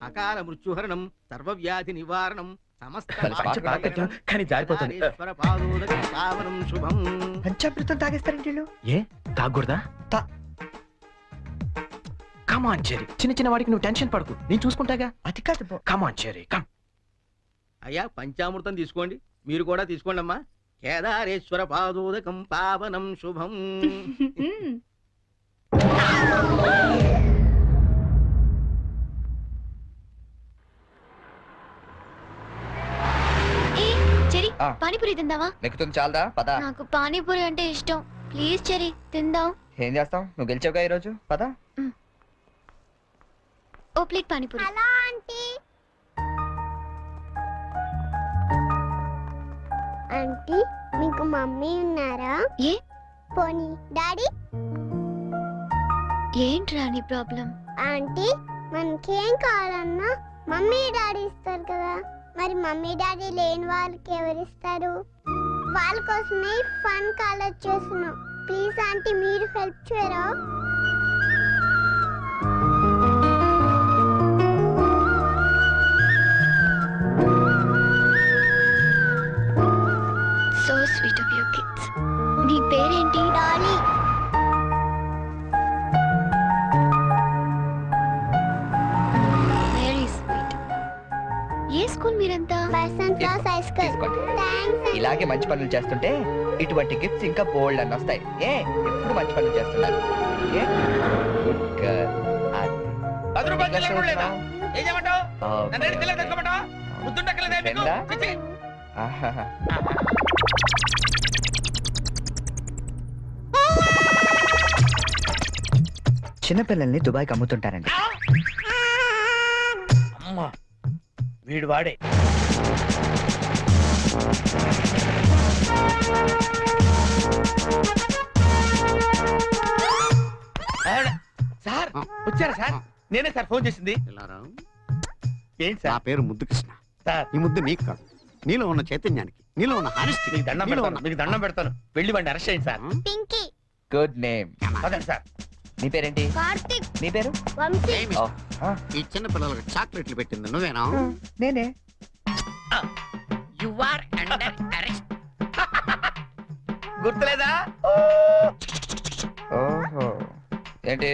అకాల మృత్యుహరణం సర్వవ్యాధి నివారణం కానీ జారిపోతుంది. శుభం. పంచామృతం తాగేస్తారండి ఏ తాగకూడదా? కమాన్ చెరీ, చిన్న చిన్న వాడికి నువ్వు టెన్షన్ పడకు, నేను చూసుకుంటాగా. అది కాదు, కమాన్ చెరీ కమ్. అయ్యా పంచామృతం తీసుకోండి, మీరు కూడా తీసుకోండి అమ్మా. కేదారేశ్వర పాదోదకం పావనం శుభం. పానీపూరి తిందావా? నెక్కుతుంది చాలదా? పద. నాకు పానీపూరి అంటే ఇష్టం, ప్లీజ్ చెరీ తిందాం. ఏం చేస్తాం, నువ్వు గెలిచావుగా ఈరోజు, పద. ఓ ప్లేట్ పానీపూరి. ఆంటీ మీకు మమ్మీ ఉన్నారా? ఏ పోనీ డాడీ? ఏంట్రా నీ ప్రాబ్లం? ఆంటీ మనకేం కావాలన్నా మమ్మీ డాడీ ఇస్తారు కదా, మరి మమ్మీ డాడీ లేని వాళ్ళకి ఎవరిస్తారు? వాళ్ళ కోసమే ఫన్ కాలేజ్ చేస్తున్నాం. ప్లీజ్ ఆంటీ మీరు హెల్ప్ చేయరా? So sweet of your kids. నీ పేరేంటి? డాలీ. Very sweet. ఏ స్కూల్ మీరంతా? Basanth Rao high school. Thanks. ఇలాగే మంచి పనులు చేస్తుంటే ఇటువంటి గిఫ్ట్స్ ఇంకా బోల్డ్ అని వస్తాయి. ఏ ఎప్పుడు మంచి పనులు చేస్తున్నారు. A good girl. 10 రూపాయలు చిల్లర లేదా? ఏం చేయమంటావ్? నన్ను ఎన్ని చిల్లర తెచ్చుకోమంటావా? ముద్దుండక్కలేదా మీకు? చిచి. చిన్నపిల్లల్ని దుబాయ్కి అమ్ముతుంటారండి. అమ్మా వీడు వాడే. సార్ వచ్చారా సార్? నేనే సార్ ఫోన్ చేసింది. ఏంటి సార్? నా పేరు ముద్దు కృష్ణ. సార్ ఈ ముద్దు నీకు కాదు, నీలో ఉన్న చైతన్యానికి, నీలో ఉన్న హానెస్టీ. మీకు దండం పెడతాను, మీకు దండం పెడతాను. వెళ్ళి వాడిని అరెస్ట్ చేయండి సార్. పింకీ. Good name. అదండి సార్. నీ పేరేంటి? కార్తిక్. నీ పేరు? వంశీ. ఈ చిన్న పిల్లలకు చాక్లెట్లు పెట్టింది నువ్వేనా? నేనే. You are under arrest. గుర్తులేదా? ఓహో, ఏంటి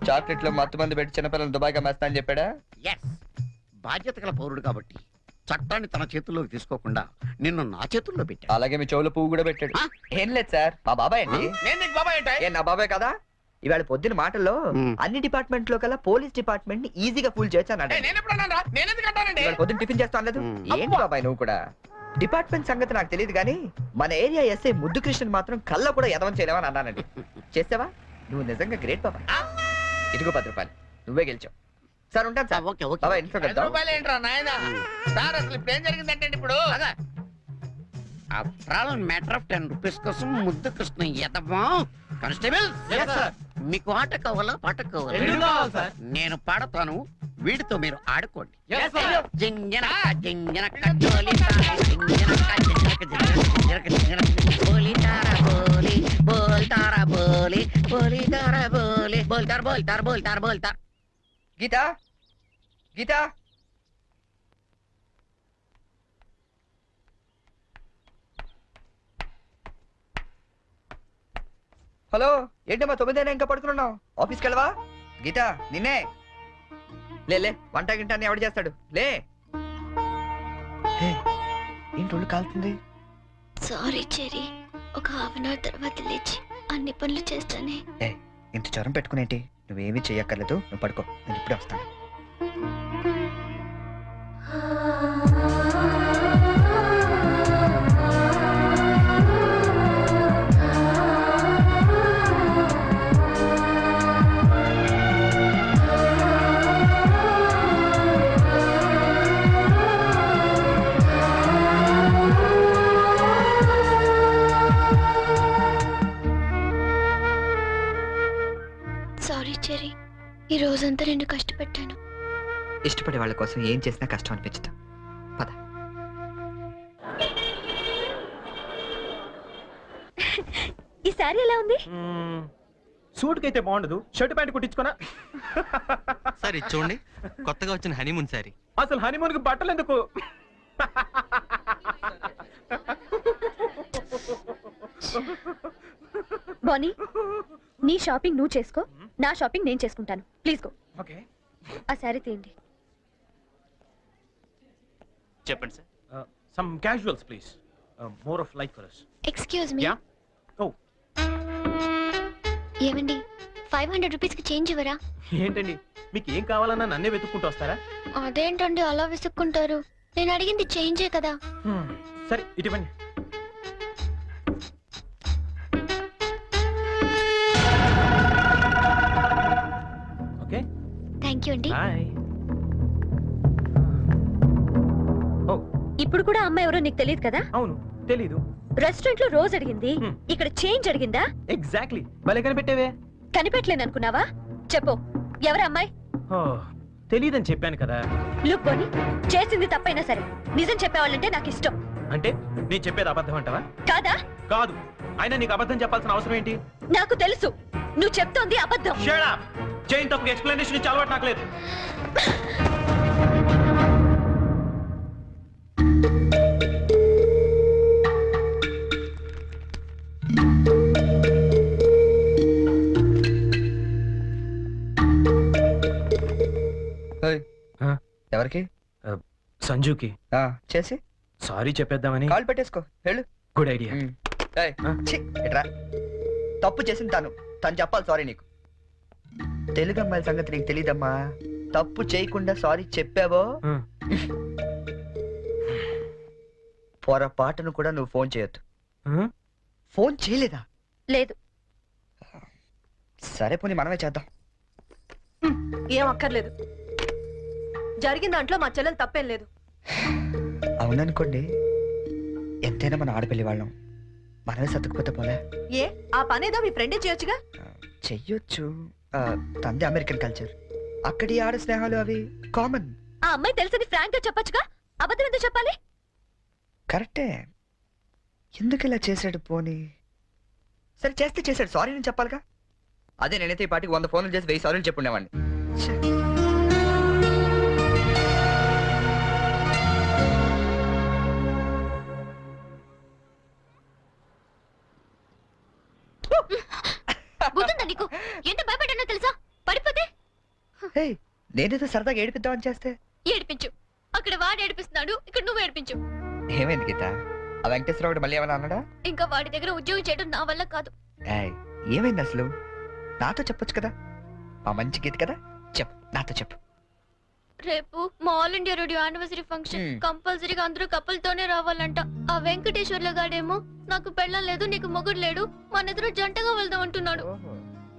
చాక్లెట్ లో మత్తు మంది పెట్టి చిన్నపిల్లలు దుబాయ్కి అమ్మేస్తా అని చెప్పాడా? ఎస్, బాధ్యత గల పౌరుడు కాబట్టి చట్టాన్ని తన చేతుల్లోకి తీసుకోకుండా నిన్ను నా చేతుల్లో పెట్టా. అలాగే మీ చెవులో పువ్వు కూడా పెట్టాడు. ఏం లేదు సార్, మా బాబాయ్ అండి. నేను నీకు బాబాయ్ అంటే? ఏ నా బాబాయ్ కదా. ఇవాళ పొద్దున మాటల్లో అన్ని డిపార్ట్మెంట్ లో కల్లా పోలీస్ డిపార్ట్మెంట్ ని ఈజీగా ఫుల్ చేయొచ్చు అన్నాడు. నేను ఎప్పుడు అన్నాను రా? నేను ఎందుకు అంటానండి? ఇవాళ పొద్దున టిఫిన్ చేస్తా అనలేదు. ఏంటి బాబాయ్ నువ్వు కూడా? డిపార్ట్మెంట్ సంగతి నాకు తెలియదు కానీ మన ఏరియా ఎస్ఐ ముద్దు కృష్ణన్ మాత్రం కళ్ళ కూడా ఎదవం చేయలేవని అన్నానండి. చేసావా? నువ్వు నిజంగా గ్రేట్ బాబాయ్. ఇదిగో 10 రూపాయలు, నువ్వే గెలిచావు. సార్ ఉంటాను సార్. Okay okay. బాబాయ్ ఇంట్లో 5 రూపాయలు ఏంట్రా నాయనా? సార్ అసలు ఇప్పుడు ఏం జరిగిందంటే ఇప్పుడు మ్యాటర్ ఆఫ్ 10 రూపీస్ కోసం ముద్దు కృష్ణ ఎదవా. కానిస్టేబుల్ మీకు ఆట కావాలా పాట కావాలా? నేను పాడతాను, వీడితో మీరు ఆడుకోండి. జింజనక జింజనక జోలితార జింజనక జింజనక జింజనక జింజనక బోలితార బోలి బోల్తార బోలి బోలితార బోలి బోల్తార బోల్తార బోల్తార బోల్తార. గీతా, గీతా, హలో. ఏంటమ్మా 9 ఇంకా పడుకున్నావు? ఆఫీస్కి వెళ్ళవా? గీతా నిన్నే. లే వంట గింట ఎవడు చేస్తాడు? లే. ఏంటి ఒళ్ళు కాలుతుంది? సారీ చెరీ, ఒక హాఫ్ అన్ అవర్ తర్వాత లేచి అన్ని పనులు చేస్తానే. ఇంత జ్వరం పెట్టుకునేంటి? నువ్వేమీ చెయ్యక్కర్లేదు, నువ్వు పడుకో, నేను ఇప్పుడే వస్తాను. సారీ చెరీ, ఈ రోజంతా నేను కష్టపెట్టాను. ఇష్టపడే వాళ్ళ కోసం ఏం చేసినా కష్టం అనిపించదు. పద. ఈ సారీ ఎలా ఉంది? సూట్ కైతే బాగుండదు, షర్ట్ ప్యాంట్ కుట్టించుకోనా? సార్ ఇది చూడండి, కొత్తగా వచ్చిన హనీమూన్ సారీ. అసలు హనీమూన్ కి బట్టలు ఎందుకు? బానీ, నీ షాపింగ్ నువ్వు చేసుకో, నా షాపింగ్ నేను చేసుకుంటాను. Please go. ఓకే, ఆ శారీ తీయండి. చెప్పండి sir. Some casuals please, more of like for us. Excuse me. Yeah. Oh, ఏమండి 500 రూపీస్కి చేంజ్ ఇవ్వరా? ఏంటండి మీకు ఏం కావాలన్నా నన్నే వెతుక్కుంటూ వస్తారా? అదేంటండి అలా విసుక్కుంటారు? నేను అడిగింది చేంజే కదా. సరే ఇటువంటి. ఓకే, థ్యాంక్ యూ అండి. బాయ్. ఓ, ఇప్పుడు కూడా అమ్మాయి ఎవరో నీకు తెలియదు కదా? అవును తెలీదు. రెస్టారెంట్ లో రోజు అడిగింది, ఇక్కడ చేంజ్ అడిగిందా? ఎగ్జాక్ట్లీ, భలే కనిపెట్టేవే. కనిపెట్టలేను అనుకున్నావా? చెప్పు, ఎవరా అమ్మాయి? ఓ, తెలీదని చెప్పాను కదా. లుక్ బోని, చేసింది తప్పైనా సరే నిజం చెప్పేవాళ్ళంటే నాకు ఇష్టం. అంటే నేను చెప్పేది అబద్ధం అంటావా? కాదా? కాదు. అయినా నీకు అబద్ధం చెప్పాల్సిన అవసరం ఏంటి? నాకు తెలుసు నువ్వు చెప్తోంది అబద్ధం. Shut up! చైన్ తప్పుకి ఎక్స్ప్లెనేషన్ ఇచ్చి అలవాటు నాకు లేదు. ఎవరికి? సంజుకి చేసి సారీ చెప్పేద్దామని. కాల్ పెట్టేసుకో, వెళ్ళు. Good idea. ఏయ్, ఛీ, ఇట్రా. తప్పు చేసింది తను చెప్పాలి సారీ నీకు. తెలుగు అమ్మాయిల సంగతి నీకు తెలీదమ్మా. తప్పు చేయకుండా సారీ చెప్పావో పొరపాటును కూడా నువ్వు ఫోన్ చేయొద్దు. ఫోన్ చేయలేదా? లేదు. సరే పోనీ మనమే చేద్దాం. ఏం అక్కర్లేదు, జరిగిన దాంట్లో మా చెల్లెలు తప్పేం లేదు. అవుననుకోండి, ఎంతైనా మన ఆడపిల్లి వాళ్ళం, మనమే సర్దుకుపోతే పోలే. ఏ, ఆ పనేదో మీ ఫ్రెండే చేయొచ్చుగా. చెయ్యొచ్చు. తంది అమెరికన్ కల్చర్, అక్కడి ఆడ స్నేహాలు అవి కామన్. ఆ అమ్మాయి తెలిసింది ఫ్రాంక్ గా చెప్పొచ్చుగా, అబద్ధం ఎందుకు చెప్పాలి? కరెక్టే, ఎందుకు ఇలా చేశాడు? పోనీ సరే చేస్తే చేశాడు, సారీ నేను చెప్పాలిగా. అదే నేనైతే ఈ పాటికి 100 ఫోన్లు చేసి 1000 సారీలు చెప్పుండేవాడిని. బుద్ధుందా నీకు? ఎంత భయపడ్డానో తెలుసా? పడిపోతే నేనేదో సరదాగా ఏడిపిద్దామని చేస్తే ఏడిపించు. అక్కడ వాడు ఏడిపిస్తున్నాడు, ఇక్కడ నువ్వు ఏడిపించు. ఏమైంది గీత? ఆ వెంకటేశ్వరరావు మళ్ళీ ఏమన్నా అన్నాడా? ఇంకా వాడి దగ్గర ఉద్యోగం చేయడం నా వల్ల కాదు. ఏమైంది అసలు? నాతో చెప్పొచ్చు కదా, మా మంచి గీత కదా. చెప్పు, నాతో చెప్పు. రేపు మా all India radio anniversary function, కంపల్సరీగా అందరూ కపుల్తోనే రావాలంట. ఆ వెంకటేశ్వర్ల గాడేమో నాకు పెళ్ళం లేదు, నీకు మొగుడు లేడు, మన ఇద్దరు జంటగా వెళ్దాం అంటున్నాడు.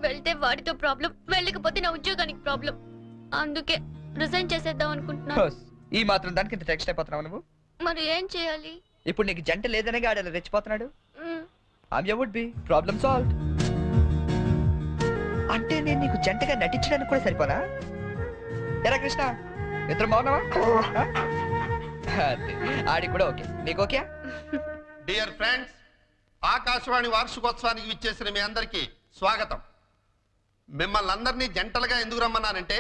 వెళ్తే వాడితో ప్రాబ్లం, వెళ్ళకపోతే నా ఉద్యోగానికి ప్రాబ్లం. అందుకే రిజైన్ చేసేద్దాం అనుకుంటున్నాను. ఈ మాత్రం దానికి ఇంత టెన్షన్ అయిపోతున్నావు నువ్వు? మరి ఏం చేయాలి? ఇప్పుడు నీకు జంట లేదనే గాడలా రెచ్చిపోతున్నాడు. Would be problem solved. అంటే నేను నీకు జంటగా నటించడానికి కూడా సరిపోనా? ఎరా కృష్ణ, ఇద్దరు బాగున్నావా? ఆడి కూడా ఓకే, నీకు ఓకే? డియర్ ఫ్రెండ్స్, ఆకాశవాణి వార్షికోత్సవానికి విచ్చేసిన మీ అందరికీ స్వాగతం. మిమ్మల్ని అందరినీ జంటలుగా ఎందుకు రమ్మన్నానంటే,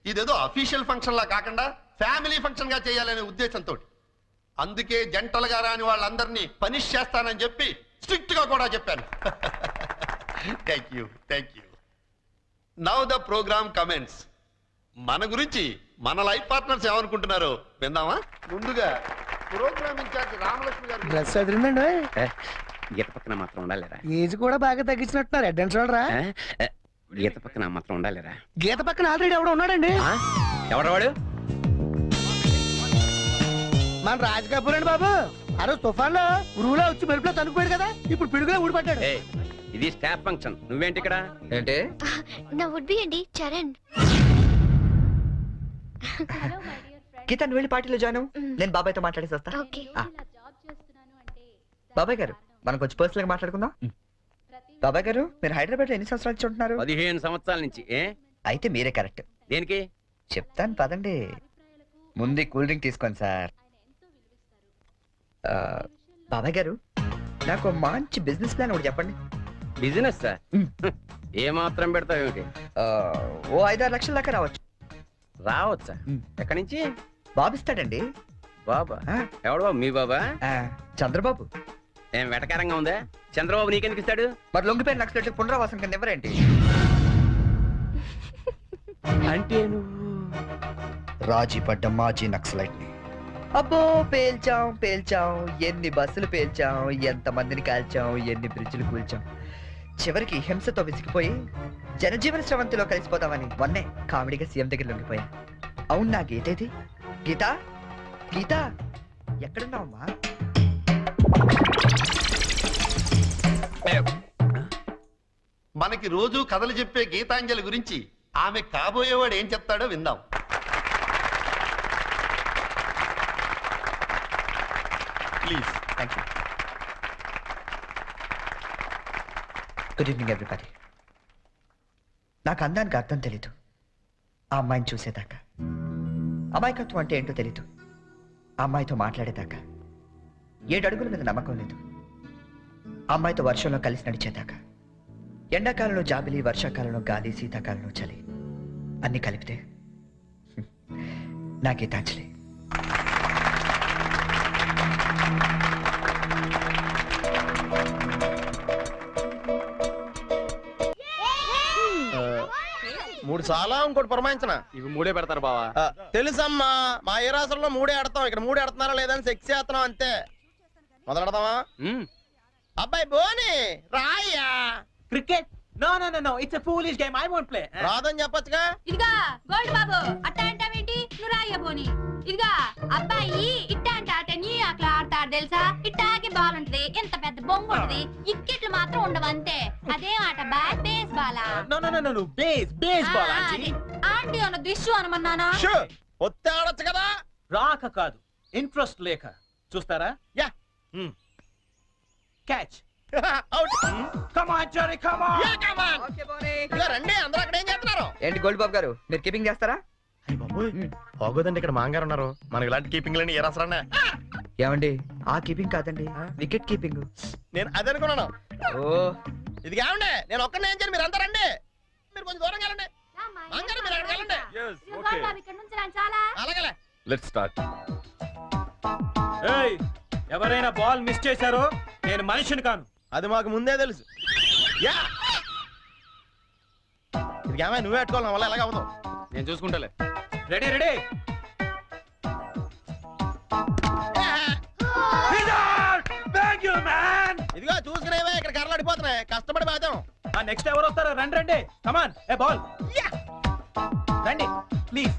ఇదేదో అఫీషియల్ ఫంక్షన్ లా కాకుండా ఫ్యామిలీ ఫంక్షన్ గా చేయాలనే ఉద్దేశంతో. అందుకే జంటలుగా రాని వాళ్ళందరినీ పనిష్ చేస్తానని చెప్పి స్ట్రిక్ట్ గా కూడా చెప్పాను. Thank you, thank you. Now the program comments. మన గురించి మన లైఫ్ పార్ట్నర్స్ ఏమనుకుంటున్నారో విందామా? ముందుగా ప్రోగ్రామ్ ఇన్ఛార్జ్ రామలక్ష్మి గారు. డ్రెస్ అదిరిందండి. గీత పక్కన మాత్రం ఉండాలిరా. ఏజ్ కూడా బాగా తగ్గించినట్టున్నారు. అడ్వాన్స్ చూడరా. గీత పక్కన మాత్రం ఉండాలిరా. గీత పక్కన ఆల్రెడీ ఎవడో ఉన్నాడండి. ఎవడవాడు? మన రాజ్ కపూర్ అండి బాబు. ఆ రోజు తుఫాన్ లో ఉరువులో వచ్చి మెరుపులో తనుకుపోయాడు కదా, ఇప్పుడు పిడుగులో ఊడిపడ్డాడు. ఇది స్టాఫ్ ఫంక్షన్, నువ్వేంటి ఇక్కడ? ఏంటి? నా వుడ్ బి అండి చరణ్. గీత నువ్వు వెళ్ళి పార్టీలో జాయిన్ అవ్వు. నేను బాబాయ్తో మాట్లాడేసి వస్తా. ఓకే. బాబాయ్ గారు, మనం కొంచెం పర్సనల్ గా మాట్లాడుకుందాం. బాబాయ్ గారు, మీరు హైదరాబాద్ లో ఎన్ని సంవత్సరాలు నుంచి ఉంటున్నారు? 15 సంవత్సరాల నుంచి. అయితే మీరే కరెక్ట్. దేనికి? చెప్తాను పదండి. ముందు కూల్ డ్రింక్ తీసుకోండి సార్. బాబాయ్ గారు, నాకు మంచి బిజినెస్ ప్లాన్ ఒకటి చెప్పండి. బిజినెస్ సార్ ఏ మాత్రం పెడతావు ఏమిటి? ఓ 5-6 లక్షల దాకా రావచ్చు. రావచ్చా? ఎక్కడి నుంచి? బాబిస్తాడండి. బాబా? ఆ, ఎవడు బాబు? మీ బాబా? ఆ, చంద్రబాబు. ఏం వెటకారంగా ఉందా? చంద్రబాబు నీకెందుకు ఇస్తాడు? మరి లొంగిపోయిన నక్సలైట్లు పునరావాసం కింద ఎవరేంటి? అంటే నువ్వు రాజీ పడ్డ మాజీ నక్సలైట్ ని. అబ్బో పేల్చాం, ఎన్ని బస్సులు పేల్చాం, ఎంత మందిని కాల్చాం, ఎన్ని బ్రిడ్జిలు కూల్చాం. చివరికి హింసతో విసిగిపోయి జనజీవన స్రవంతిలో కలిసిపోతామని మొన్నే కామెడీగా సీఎం దగ్గర లొంగిపోయా. అవును, నా గీతేది? గీత ఎక్కడున్నావమ్మా? మనకి రోజు కథలు చెప్పే గీతాంజలి గురించి ఆమె కాబోయేవాడు ఏం చెప్తాడో విందాం. Please. Thank you. Good evening everybody. నాకు అందానికి అర్థం తెలీదు ఆ అమ్మాయిని చూసేదాకా. అమాయకత్వం అంటే ఏంటో తెలీదు ఆ అమ్మాయితో మాట్లాడేదాకా. 7 అడుగుల మీద నమ్మకం లేదు ఆ అమ్మాయితో వర్షంలో కలిసి నడిచేదాకా. ఎండాకాలంలో జాబిలి, వర్షాకాలంలో గాలి, శీతాకాలంలో చలి అన్ని కలిపితే నా గీతాంజలి. మూడు చాలా ఇంకోటి పురమాయించిన. ఇవి 3 పెడతారు బావా. తెలుసమ్మా, మా ఏ రాష్ట్రంలో 3 ఆడతాం, ఇక్కడ 3 ఆడుతున్నారా లేదని సెక్స్ చేస్తున్నాం అంతే. మొదలెడదామా? అబ్బాయి బోని రాయ్యా. Cricket? No, it's a foolish game. I won't play. రాదని చెప్పొచ్చుగా. ఇదిగా గోల్డ్ బాబు అట్ట అంటావేంటి? నువ్వు రాయ్యబోని. ఇదిగా అబ్బాయి ఇట్ట అంటే ఆట నీ అట్లా ఆడతాడు తెలుసా? ఇట్టాకి బాల్ ఉంటది, ఎంత పెద్ద బొంగు ఉంటది, ఇక్కెట్లు మాత్రం ఉండవు అంతే. అదేం ఆట? Base Bala? No. Baseball, auntie. Aunty అన్న దిష్యు అనమన్నానా? ఒత్తే ఆడొచ్చు కదా. రాక కాదు, ఇంట్రెస్ట్ లేక. చూస్తారా? Yeah. Catch. Out. Come on, Jerry, come on. Yeah, come on. ఇదిగో రండి, అందరూ అక్కడ ఏం చేస్తున్నారు? ఏంటి గోల్డ్ బాబు గారు, మీరు కీపింగ్ చేస్తారా? బాగోదండి, ఇక్కడ మాంగారు ఉన్నారు. మనకి ఇలాంటి కీపింగ్ లేని ఏ రాసరా? ఏమండి, ఆ కీపింగ్ కాదండి, వికెట్ కీపింగ్. నేను అదే అనుకున్నాను. ఓ, ఇది కావండి, నేను ఒక్కనే ఏం చేయను, మీరు అందరూ రండి. మీరు కొంచెం దూరం వెళ్ళండి. మాంగారు మీరు అక్కడికి వెళ్ళండి. ఇదిగో గోల్డ్ బాబు ఇక్కడ నుంచి రా చాలా. అలాగే. Let's start. ఏయ్, ఎవరైనా బాల్ మిస్ చేశారో నేను మనిషిని కాను. అది మాకు ముందే తెలుసు. యా, ఇది ఏమైనా నువ్వే పెట్టుకోవాలి, నా వల్ల ఎలాగ అవ్వదు. నేను చూసుకుంటాలే. రెడీ. ఇదిగో చూసుకునేవే, ఇక్కడ కర్రలు అడిపోతున్నాయి, కష్టపడి బాధ్యం. నెక్స్ట్ ఎవరు వస్తారో? రండి. కమాన్, ఏ బాల్. రండి ప్లీజ్.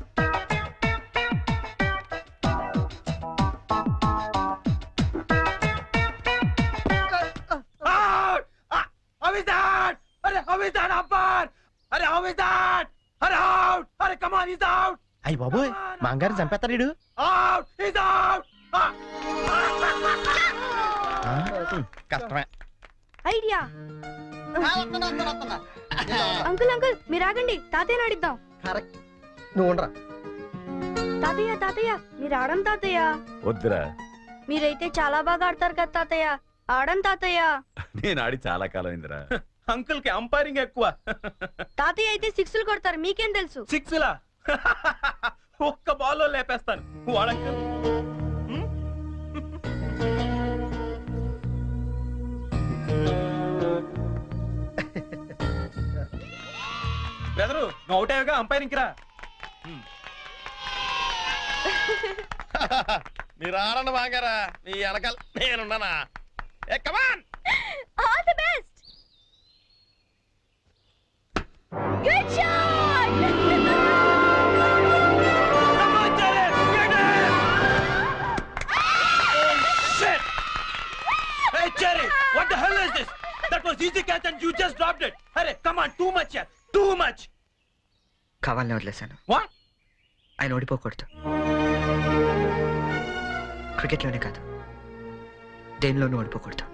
అయ్యి బాబోయ్, మాంగారు చంపేస్తాడు. కష్టమే. ఐడియా. అంకుల్ మీరు ఆగండి, తాతయ్య ఆడిద్దాం. కరెక్ట్, నువ్వు ఉండరా. తాతయ్య మీరు ఆడం తాతయ్య. వద్దురా, మీరైతే చాలా బాగా ఆడతారు కదా తాతయ్య. ఆడం తాతయ్య. నేను ఆడి చాలా కాలం అయిందిరా. అంకుల్ కి అంపైరింగ్ ఎక్కువ. తాతయ్య అయితే 6లు కొడతారు, మీకేం తెలుసు? 6లా? ఒక్క బాల్లో లేపేస్తాను వాడంకుల్. బెదరు, నువ్వు అవుటేగా అంపైరింగ్ రా. మీరు ఆడండి మాంగారా, మీ వెనకాల నేనున్నానా. Hey come on, all the best. Good shot. Hey Jerry, what the hell is this? That was easy catch and you just dropped it. Hey, come on, too much here. Too much. కావాలని వదిలేశాను. What? ఆయన ఓడిపోకూడదు. క్రికెట్లోనే కాదు, దేనిలోనూ ఓడిపోకూడదు.